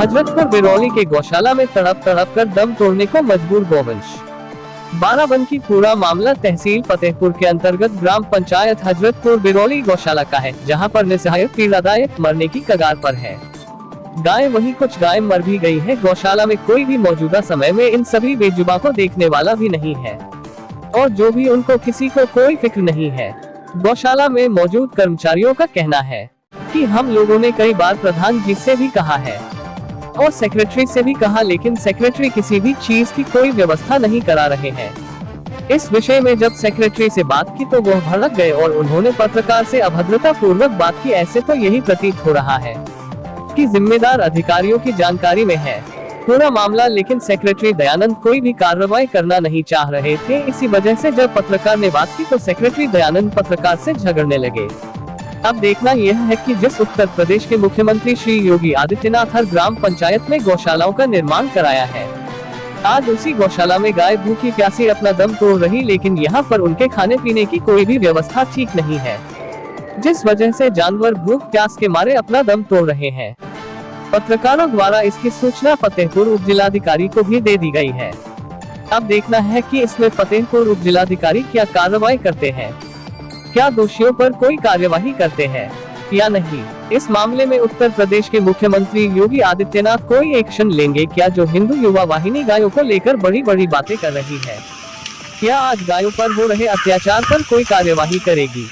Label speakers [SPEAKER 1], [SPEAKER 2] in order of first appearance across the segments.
[SPEAKER 1] हजरतपुर बिरौली के गौशाला में तड़प कर दम तोड़ने को मजबूर गौवंश। बाराबंकी पूरा मामला तहसील फतेहपुर के अंतर्गत ग्राम पंचायत हजरतपुर बिरौली गौशाला का है, जहां पर निसहाय पीड़ादायक मरने की कगार पर है गाय। वहीं कुछ गाय मर भी गई है। गौशाला में कोई भी मौजूदा समय में इन सभी बेजुबां को देखने वाला भी नहीं है, और जो भी उनको किसी को कोई फिक्र नहीं है। गौशाला में मौजूद कर्मचारियों का कहना है कि हम लोगों ने कई बार प्रधान जी से भी कहा है और सेक्रेटरी से भी कहा, लेकिन सेक्रेटरी किसी भी चीज की कोई व्यवस्था नहीं करा रहे हैं। इस विषय में जब सेक्रेटरी से बात की तो वो भड़क गए और उन्होंने पत्रकार से अभद्रता पूर्वक बात की। ऐसे तो यही प्रतीत हो रहा है कि जिम्मेदार अधिकारियों की जानकारी में है पूरा मामला, लेकिन सेक्रेटरी दयानंद कोई भी कार्रवाई करना नहीं चाह रहे थे। इसी वजह से जब पत्रकार ने बात की तो सेक्रेटरी दयानंद पत्रकार से झगड़ने लगे। अब देखना यह है कि जिस उत्तर प्रदेश के मुख्यमंत्री श्री योगी आदित्यनाथ हर ग्राम पंचायत में गौशालाओं का निर्माण कराया है, आज उसी गौशाला में गाय भूखी प्यासी अपना दम तोड़ रही, लेकिन यहाँ पर उनके खाने पीने की कोई भी व्यवस्था ठीक नहीं है, जिस वजह से जानवर भूख प्यास के मारे अपना दम तोड़ रहे हैं। पत्रकारों द्वारा इसकी सूचना फतेहपुर उप जिलाधिकारी को भी दे दी गई है। अब देखना है कि इसमें फतेहपुर उप जिलाधिकारी क्या कार्रवाई करते हैं, क्या दोषियों पर कोई कार्यवाही करते हैं या नहीं। इस मामले में उत्तर प्रदेश के मुख्यमंत्री योगी आदित्यनाथ कोई एक्शन लेंगे क्या? जो हिंदू युवा वाहिनी गायों को लेकर बड़ी बड़ी बातें कर रही है, क्या आज गायों पर हो रहे अत्याचार पर कोई कार्यवाही करेगी?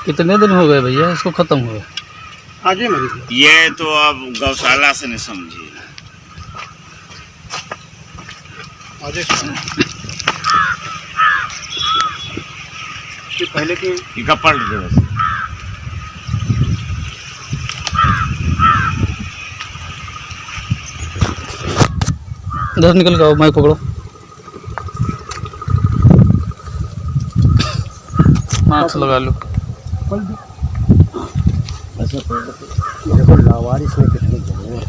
[SPEAKER 2] कितने दिन हो गए भैया इसको खत्म हुए?
[SPEAKER 3] आज ही मरी थी।
[SPEAKER 4] ये तो अब गौशाला से नहीं समझिए।
[SPEAKER 3] पहले की
[SPEAKER 4] कपड़ दिवस
[SPEAKER 2] इधर निकल गया, माइक पकड़ो, मास्क लगा लो।
[SPEAKER 3] देखो लावारिस में कितनी जगह है।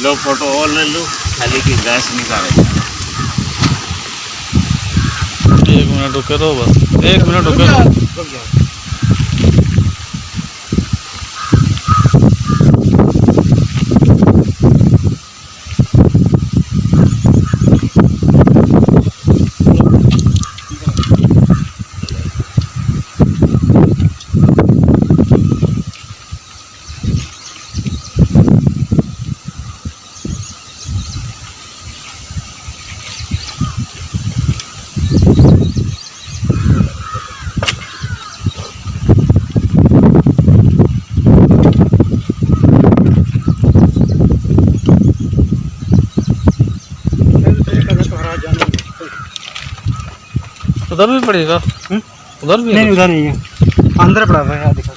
[SPEAKER 4] लो फोटो और ले लो, खाली की गैस निकाले।
[SPEAKER 2] 1 मिनट रुके रहो, बस 1 मिनट रुके रहो। उधर भी पड़ेगा? उधर भी
[SPEAKER 3] नहीं, उधर नहीं है, अंदर पड़ा हुआ है। दिखा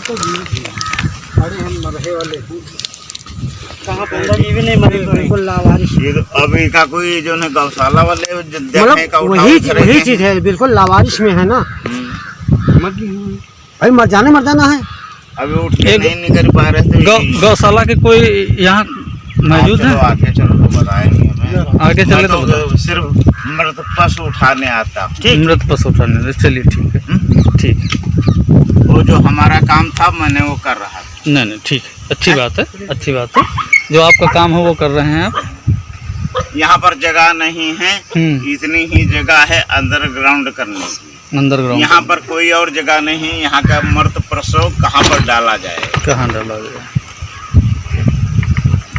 [SPEAKER 3] तो हम मरहे वाले कहाँ पे ये भी नहीं मरे तो बिल्कुल लावारिस।
[SPEAKER 4] ये तो अभी का कोई जो है गौशाला वाले देखने का
[SPEAKER 3] वही चीज है, बिल्कुल लावारिस में है ना। भाई मर जाना है।
[SPEAKER 4] अभी उठ के नहीं कर पा रहे थे।
[SPEAKER 2] गौशाला के कोई यहाँ मौजूद है?
[SPEAKER 4] आगे चलो तो बताएंगे हमें।
[SPEAKER 2] आगे चले
[SPEAKER 4] तो सिर्फ मृत पशु उठाने आता।
[SPEAKER 2] मृत पशु उठाने, चलिए ठीक है, ठीक है।
[SPEAKER 4] वो जो हमारा काम था मैंने वो कर रहा था।
[SPEAKER 2] नहीं ठीक है, अच्छी बात है, अच्छी बात है। जो आपका काम है वो कर रहे हैं आप।
[SPEAKER 4] यहाँ पर जगह नहीं है, इतनी ही जगह है अंडरग्राउंड करने की।
[SPEAKER 2] अंडरग्राउंड
[SPEAKER 4] यहाँ पर कोई और जगह नहीं। यहाँ का मृत पशु कहाँ पर डाला जाए?
[SPEAKER 2] कहाँ डाला जाए?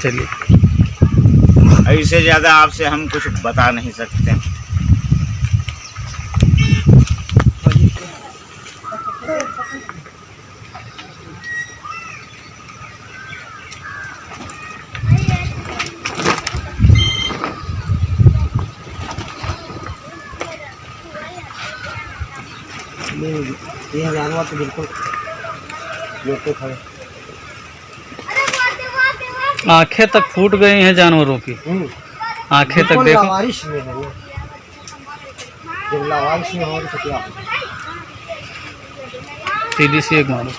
[SPEAKER 2] चलिए,
[SPEAKER 4] इससे ज्यादा आपसे हम कुछ बता नहीं सकते।
[SPEAKER 3] ये जानवर तो बिल्कुल लोटे खड़े,
[SPEAKER 2] आंखें तक फूट गई हैं जानवरों की। आंखें तक
[SPEAKER 3] बिल्कुल
[SPEAKER 2] देखो।
[SPEAKER 3] लावारिश में है ये। जब लावारिश में हो तो क्या होगा?
[SPEAKER 2] TDC एक मारो,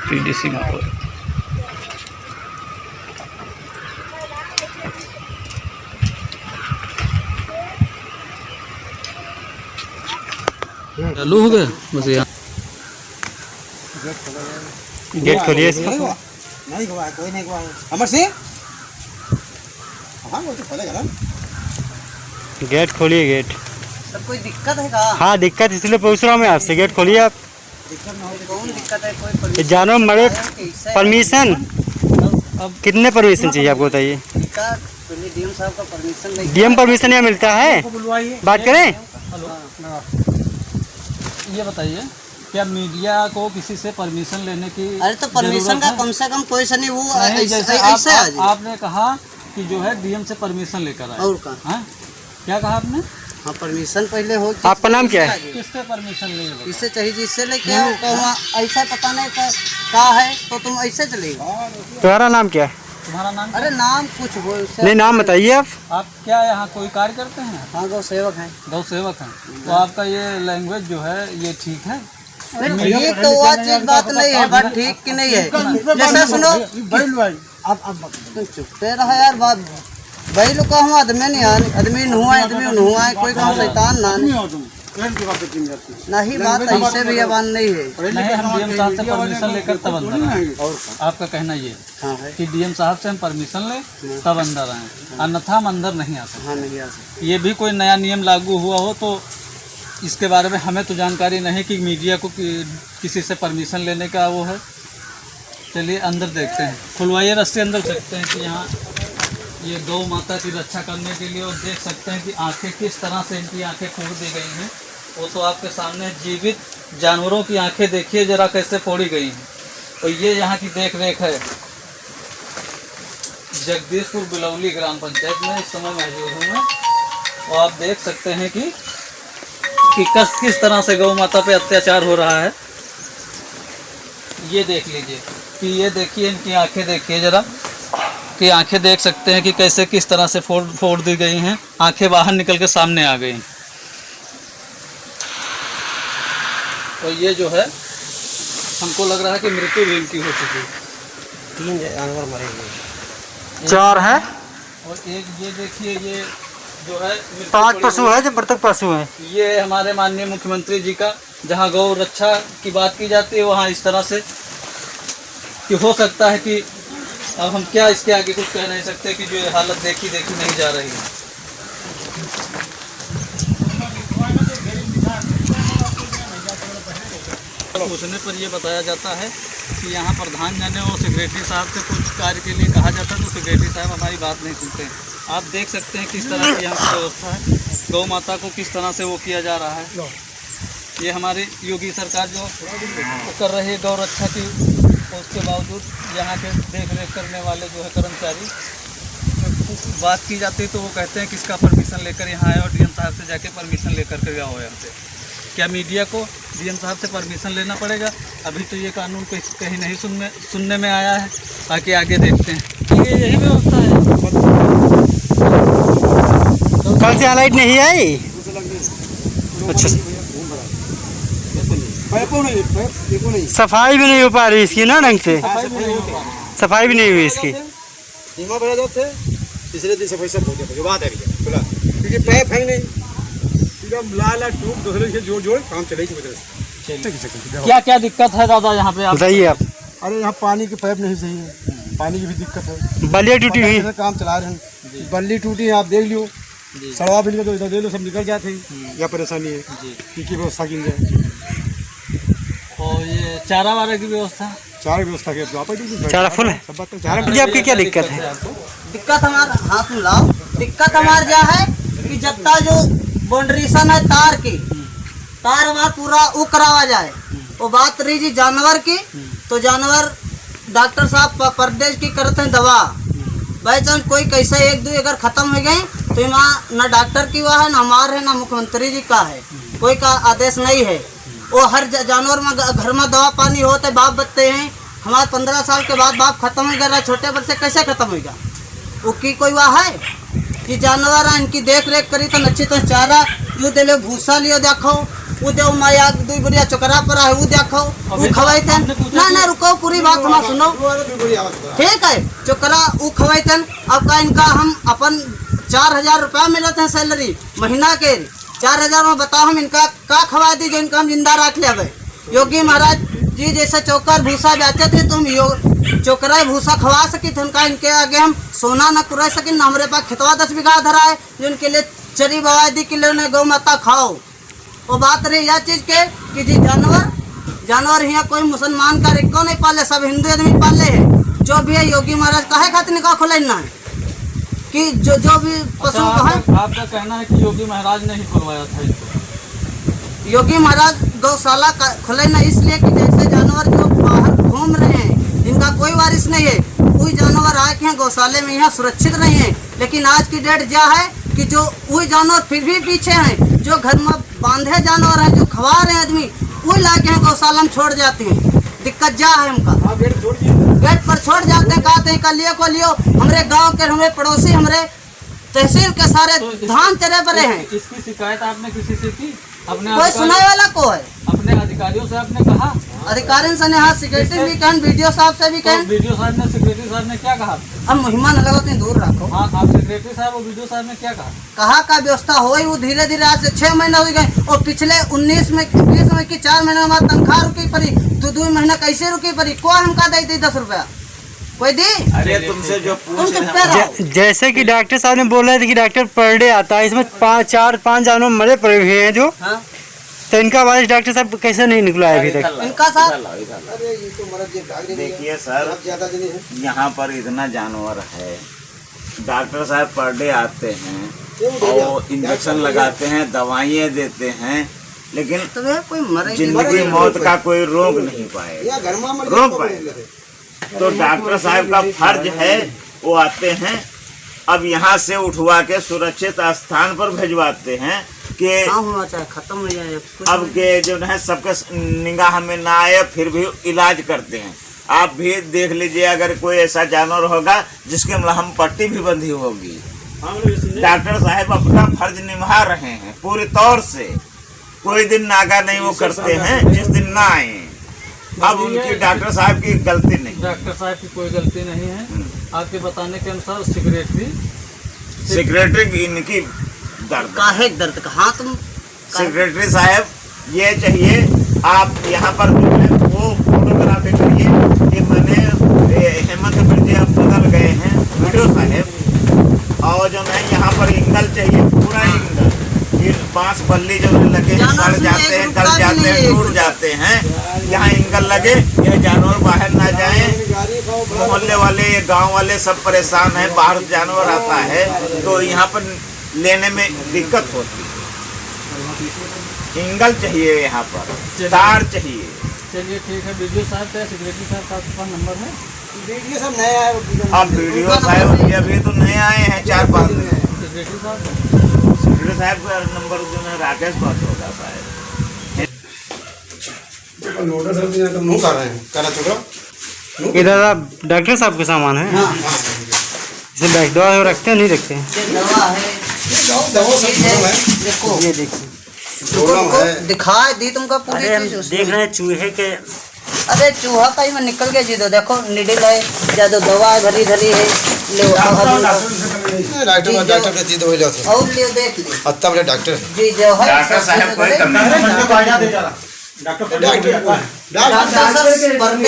[SPEAKER 2] TDC मारो। चालू हो गया बस यहाँ।
[SPEAKER 3] गेट खोलिए इसका। नहीं हुआ, कोई नहीं हुआ। अमर सिंह, हाँ वो तो खोलेगा ना। गेट खोलिए, गेट।
[SPEAKER 5] सर कोई दिक्कत है का?
[SPEAKER 3] हाँ दिक्कत इसलिए पूछ रहा हूँ मैं आपसे, गेट खोलिए आप।
[SPEAKER 5] दिक्कत ना हो तो कौन दिक्कत है? कोई
[SPEAKER 3] जानवर मरे परमिशन,
[SPEAKER 2] अब
[SPEAKER 3] कितने परमिशन चाहिए आपको बताइए?
[SPEAKER 5] पहले डीएम साहब का परमिशन ले।
[SPEAKER 3] डीएम परमिशन यहाँ मिलता है? बात करें।
[SPEAKER 2] ये बताइए, क्या मीडिया को किसी से परमिशन लेने की
[SPEAKER 5] अरे तो परमिशन
[SPEAKER 2] जरूरत
[SPEAKER 5] का
[SPEAKER 2] है?
[SPEAKER 5] कम से कम कोई सा नहीं, वो
[SPEAKER 2] नहीं, जैसे
[SPEAKER 5] ऐसे आ जाए।
[SPEAKER 2] आपने कहा कि जो है डीएम से परमिशन लेकर आए।
[SPEAKER 5] और का
[SPEAKER 2] हाँ? क्या कहा आपने?
[SPEAKER 5] हाँ परमिशन पहले हो।
[SPEAKER 3] आपका नाम क्या है?
[SPEAKER 2] किससे परमिशन ले?
[SPEAKER 5] इससे चाहिए, जिससे लेके आओ। कहूँ ऐसा पता नहीं का है तो तुम ऐसे चलेगा।
[SPEAKER 3] तुम्हारा नाम क्या है?
[SPEAKER 2] तुम्हारा नाम?
[SPEAKER 5] अरे नाम कुछ हो उससे।
[SPEAKER 3] नहीं नाम बताइए आप।
[SPEAKER 2] आप क्या यहाँ कोई कार्य करते हैं?
[SPEAKER 5] हाँ गौ सेवक है।
[SPEAKER 2] गौ सेवक हैं। तो आपका ये लैंग्वेज जो है ये ठीक है?
[SPEAKER 5] ये तो वो चीज बात नहीं है, बात ठीक की नहीं है। जैसा सुनो, तुम चुपते रहो यार। बात भाई लोग कहूँ आदमी नहीं आने, आदमी हुआ है, कोई कहूँ शैतान ना नहीं। बात ऐसे भी अबान नहीं है।
[SPEAKER 2] नहीं, हम डीएम साहब से परमिशन लेकर तब अंदर आए। और आपका कहना ये
[SPEAKER 5] हाँ है।
[SPEAKER 2] कि डीएम साहब से हम परमिशन लें तब अंदर आए, अन्यथा हम अंदर नहीं आ सकते।
[SPEAKER 5] हाँ नहीं आ सकते।
[SPEAKER 2] ये भी कोई नया नियम लागू हुआ हो तो इसके बारे में हमें तो जानकारी नहीं कि मीडिया को किसी से परमिशन लेने का वो है। चलिए अंदर देखते हैं, खुलवाइए रस्ते, अंदर देखते हैं कि यहाँ ये गौ माता की रक्षा करने के लिए। और देख सकते हैं कि आंखें किस तरह से, इनकी आंखें फोड़ दी गई हैं। वो तो आपके सामने जीवित जानवरों की आंखें देखिए जरा कैसे फोड़ी गई हैं। और ये यहाँ की देख रेख है। जगदीशपुर बिलौली ग्राम पंचायत में इस समय मौजूद हूँ मैं। और आप देख सकते हैं कि किस तरह से गौ माता पे अत्याचार हो रहा है। ये देख लीजिए कि ये देखिए इनकी आंखें देखिए जरा, कि आंखें देख सकते हैं कि कैसे किस तरह से फोड़ दी गई हैं। आंखें बाहर निकल के सामने आ गई। और ये जो है हमको लग रहा है कि मृत्यु भी इनकी हो चुकी है।
[SPEAKER 5] 3 जानवर मरे हुए।
[SPEAKER 3] 4 है
[SPEAKER 2] और एक ये देखिए, ये जो है
[SPEAKER 3] 5 पशु है जो मृतक पशु हैं।
[SPEAKER 2] ये हमारे माननीय मुख्यमंत्री जी का, जहाँ गौ रक्षा की बात की जाती है वहाँ इस तरह से कि हो सकता है कि अब हम क्या इसके आगे कुछ कह नहीं सकते कि जो ये हालत देखी नहीं जा रही है। पूछने पर यह बताया जाता है कि यहाँ प्रधान जाने और सेक्रेटरी साहब से कुछ कार्य के लिए कहा जाता है तो सेक्रेटरी साहब हमारी बात नहीं सुनते। आप देख सकते हैं किस तरह की यहाँ की व्यवस्था है। गौ माता को किस तरह से वो किया जा रहा है। ये हमारी योगी सरकार जो कर रही है गौ रक्षा की, उसके बावजूद यहाँ के देख रेख करने वाले जो है कर्मचारी, बात की जाती है तो वो कहते हैं किसका परमिशन लेकर यहाँ आए और डीएम साहब से जाके परमिशन लेकर के गया हो यहाँ से। क्या मीडिया को डीएम साहब से परमिशन लेना पड़ेगा? अभी तो ये कानून कहीं नहीं सुनने में आया है। बाकी आगे देखते हैं। ये यही व्यवस्था है।
[SPEAKER 3] कल से लाइट नहीं आई। अच्छा, सफाई भी नहीं हो पा रही इसकी ना ढंग से। सफाई भी नहीं हुई इसकी।
[SPEAKER 6] तीसरे दिन सफाई सब हो गया। बात है खुला क्योंकि पैप है नहीं, एकदम लाल ट्यूब दूसरे से जोड़ काम चले की वजह से।
[SPEAKER 2] क्या क्या दिक्कत है दादा यहाँ पे?
[SPEAKER 3] बताइए आप।
[SPEAKER 6] अरे यहाँ पानी की पाइप नहीं सही है, पानी की भी दिक्कत है।
[SPEAKER 3] बलिया टूटी हुई।
[SPEAKER 6] काम चला रहे हैं, बल्ली टूटी है, आप देख लियो। सड़वा भी तो इधर दे लो, सब निकल जाते हैं। क्या परेशानी है की व्यवस्था की जाए।
[SPEAKER 2] और ये चारा वारा की व्यवस्था,
[SPEAKER 6] चारा व्यवस्था के
[SPEAKER 3] चारा फुल है। आपकी क्या दिक्कत है?
[SPEAKER 5] दिक्कत हमारा हाथ में लाओ। दिक्कत हमारे क्या है कि जब तक जो बाउंड्रीशन है तार की, तार हमारा पूरा वो करावा जाए। वो बात रही जी जानवर की, तो जानवर डॉक्टर साहब परदेश की करते हैं दवा। बाई चांस कोई कैसे 1-2 अगर ख़त्म हो गए तो वहाँ ना डॉक्टर की वहाँ है, ना हमारे है, ना मुख्यमंत्री जी का है, कोई का आदेश नहीं है। वो हर जानवर में घर में दवा पानी होते, बाप बचते हैं। हमारे 15 साल के बाद बाप खत्म हो गया, छोटे बच्चे कैसे खत्म होगा? वो की कोई वहाँ है? कि जानवर है इनकी देख रेख करी तो अच्छी तरह चारा यू दे भूसा लियो देखो वो दे माया दुई बुढ़िया चोकरा पर है वो देखो वो खवाइतन ना रुको पूरी बात हमारा सुनो ठीक है चोकरा वो खवाइतन। अब का इनका हम अपन 4000 रुपया मिलते हैं सैलरी महीना के 4000 में बताओ हम इनका का खवा दी जो इनका हम जिंदा रख ले। योगी महाराज जी जैसे चोकर भूसा बेचते थे तुम चोकरा भूसा खवा सकी थे उनका इनके आगे हम सोना न कुरा सके न हमारे पास खेतवा 10 बीघा धरा है जो इनके लिए चरी बवा दी कि ले गौ माता खाओ। वो बात रही यह चीज़ के कि जी जानवर यहाँ कोई मुसलमान का रिक्को नहीं पाले सब हिंदू आदमी पाले है। जो भी है योगी महाराज काहे खातिर निकाह खोलना है कि जो भी पशु है।
[SPEAKER 2] आपका कहना है कि योगी महाराज ने ही खुलवाया था इसको।
[SPEAKER 5] योगी महाराज गौशाला खोलना इसलिए कि जैसे जानवर जो बाहर घूम रहे हैं जिनका कोई वारिस नहीं है वही जानवर आए कि गौशाले में यहाँ सुरक्षित नहीं है। लेकिन आज की डेट यह है कि जो वही जानवर फिर भी पीछे हैं जो घर में बांधे जानवर हैं जो खवा रहे हैं आदमी वही ला के गौशाला में छोड़ जाते हैं। दिक्कत जा है उनका गेट पर छोड़ जाते हैं कहते हैं कलियो को लियो। हमारे गांव के हमारे पड़ोसी हमारे तहसील के सारे धान चरे पड़े हैं।
[SPEAKER 2] इसकी शिकायत आपने किसी से की? अपने
[SPEAKER 5] कोई सुनाई वाला को है?
[SPEAKER 2] अपने अधिकारियों से आपने कहा?
[SPEAKER 5] अधिकारियों से हाँ सेक्रेटरी भी कहें वीडियो साहब से भी कहें।
[SPEAKER 2] वीडियो साहब ने सेक्रेटरी साहब ने क्या कहा?
[SPEAKER 5] अब मुहिमा न लगो दूर रखो।
[SPEAKER 2] हाँ आप सेक्रेटरी साहब और वीडियो साहब ने क्या कहा?
[SPEAKER 5] का व्यवस्था हो वो धीरे धीरे आज से 6 महीना हो गए और पिछले 19 में 20 में की 4 महीने हमारा तनख्वाह रुकी पड़ी 2 महीना कैसे रुकी पड़ी कोई हमका दे दी 10 रुपया कोई दी।
[SPEAKER 4] अरे तुमसे जो
[SPEAKER 3] जैसे कि डॉक्टर साहब ने बोला था कि डॉक्टर पर डे आता है इसमें 4-5 जानवर मरे पड़े हुए हैं जो
[SPEAKER 5] हाँ?
[SPEAKER 3] तो इनका वारिस डॉक्टर साहब कैसे नहीं निकला है अभी तक?
[SPEAKER 5] इनका साथ
[SPEAKER 4] देखिए सर यहाँ पर इतना जानवर है डॉक्टर साहब पर डे आते हैं और इंजेक्शन लगाते हैं दवाइयाँ देते हैं लेकिन
[SPEAKER 5] तो कोई मरे
[SPEAKER 4] जिंदगी मौत का कोई रोग नहीं पाए तो डॉक्टर साहब का फर्ज है वो आते हैं अब यहाँ से उठवा के सुरक्षित स्थान पर भिजवाते हैं कि
[SPEAKER 5] होना चाहे खत्म हो जाए
[SPEAKER 4] अब के जो है सबके निगाह में ना आए फिर भी इलाज करते हैं। आप भी देख लीजिए अगर कोई ऐसा जानवर होगा जिसके मलहम पट्टी भी बंधी होगी डॉक्टर साहब अपना फर्ज निभा रहे हैं पूरे तौर से। कोई दिन नागा नहीं वो करते हैं जिस दिन ना आए। अब उनकी डॉक्टर साहब की गलती नहीं।
[SPEAKER 2] डॉक्टर साहब की कोई गलती नहीं है। आपके बताने के अनुसार
[SPEAKER 4] सेक्रेटरी इनकी दर्द
[SPEAKER 5] काहे दर्द कहाँ तुम
[SPEAKER 4] सेक्रेटरी साहब ये चाहिए आप यहाँ पर जो है वो फोटोग्राफी करिए कि मैंने हेमंत बिरजे अब बदल गए हैं वीडियो साहब और जो है यहाँ पर इंगल चाहिए पूरा इंगल ये 5 बल्ली जो लगे हैं सड़ जाते हैं गल जाते हैं टूट जाते हैं यहाँ इंगल लगे यह जानवर बाहर ना जाए। मोहल्ले वाले ये गांव वाले सब परेशान हैं बाहर जानवर आता है तो यहाँ पर लेने में दिक्कत होती है। इंगल चाहिए यहाँ पर तार चाहिए।
[SPEAKER 2] चलिए ठीक है। वीडियो साहब का सेक्रेटरी साहब का फोन नंबर है?
[SPEAKER 6] वीडियो सब नया है।
[SPEAKER 4] अब वीडियो साहब अभी तो नए आए हैं 4-5 दिन। सेक्रेटरी साहब का नंबर जो है राकेश बात होगा शायद।
[SPEAKER 6] नोटिस सब यहाँ तुम कर रहे हैं करा चुका
[SPEAKER 3] इधर आप डॉक्टर साहब के सामान है इसे बैग दवा रखते हैं नहीं रखते हैं?
[SPEAKER 5] दवा है
[SPEAKER 6] दवा सब है
[SPEAKER 5] देखो
[SPEAKER 3] ये देखिए
[SPEAKER 5] दिखा दी तुमको पूरी चीज
[SPEAKER 3] देख रहे हैं चूहे के।
[SPEAKER 5] अरे चूहा कहीं में निकल गया जी तो देखो निडिल है ज्यादा दवा भरी धरी है
[SPEAKER 6] डॉक्टर के चीज दवाई लो
[SPEAKER 5] और लियो देख लियो
[SPEAKER 6] अब तब डॉक्टर
[SPEAKER 5] जी जो है
[SPEAKER 4] डॉक्टर साहब कोई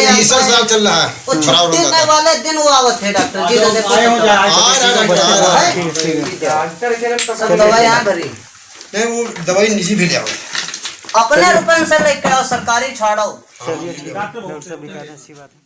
[SPEAKER 6] तीसरा साल चल रहा है
[SPEAKER 5] वो छुट्टी में वाले दिन वो आवत है डॉक्टर जी तो देखो सब दवाई यहाँ भरी
[SPEAKER 6] नहीं वो दवाई निजी भी ले आओ
[SPEAKER 5] अपने रुपये से लेके आओ सरकारी छाड़ो।
[SPEAKER 3] डॉक्टर साहब भी कहते हैं अच्छी बात है।